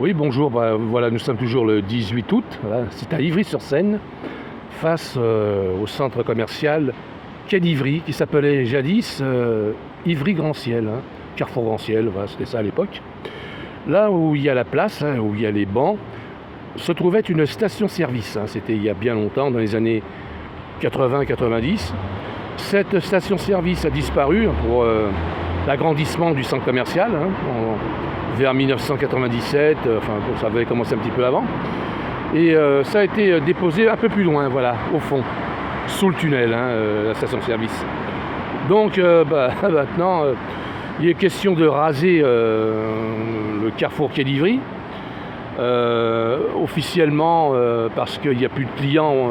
Oui, bonjour. Voilà, nous sommes toujours le 18 août. Voilà, c'est à Ivry-sur-Seine, face au centre commercial Quai d'Ivry, qui s'appelait jadis Ivry Grand Ciel, hein, Carrefour Grand Ciel, voilà, c'était ça à l'époque. Là où il y a la place, hein, où il y a les bancs, se trouvait une station-service. Hein, c'était il y a bien longtemps, dans les années 80-90. Cette station-service a disparu pour l'agrandissement du centre commercial, hein, vers 1997, enfin ça avait commencé un petit peu avant. Et ça a été déposé un peu plus loin, voilà, au fond, sous le tunnel, hein, la station-service. Donc maintenant, il est question de raser le carrefour Quai d'Ivry. Officiellement, parce qu'il n'y a plus de clients.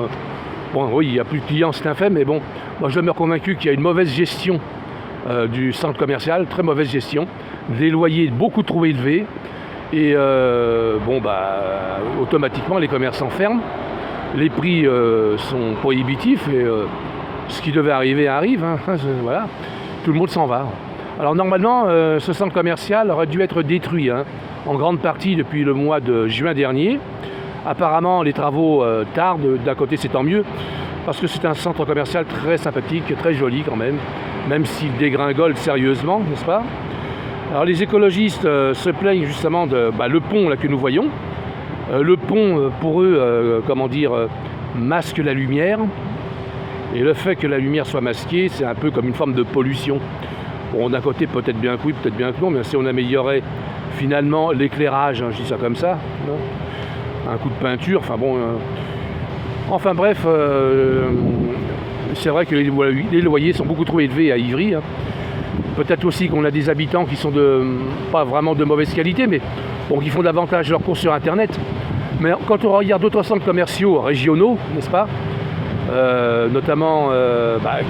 Bon, oui, il n'y a plus de clients, c'est un fait, mais bon, moi je demeure convaincu qu'il y a une mauvaise gestion du centre commercial, très mauvaise gestion, des loyers beaucoup trop élevés, et automatiquement les commerçants ferment, les prix sont prohibitifs, et ce qui devait arriver arrive, hein, voilà, tout le monde s'en va. Alors normalement, ce centre commercial aurait dû être détruit, hein, en grande partie depuis le mois de juin dernier. Apparemment, les travaux tardent. D'un côté, c'est tant mieux, parce que c'est un centre commercial très sympathique, très joli quand même s'il dégringole sérieusement, n'est-ce pas? Alors les écologistes se plaignent justement de le pont là, que nous voyons. Le pont, pour eux, masque la lumière. Et le fait que la lumière soit masquée, c'est un peu comme une forme de pollution. Bon, d'un côté, peut-être bien que oui, peut-être bien que non, mais si on améliorait finalement l'éclairage, hein, je dis ça comme ça, non, un coup de peinture, enfin bref, c'est vrai que les loyers sont beaucoup trop élevés à Ivry, hein. Peut-être aussi qu'on a des habitants qui sont pas vraiment de mauvaise qualité, mais bon, qui font davantage leurs courses sur Internet. Mais quand on regarde d'autres centres commerciaux régionaux, n'est-ce pas, notamment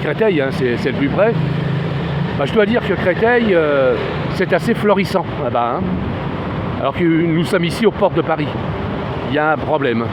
Créteil, hein, c'est le plus près, je dois dire que Créteil, c'est assez florissant là-bas, hein, alors que nous sommes ici aux portes de Paris. Il y a un problème.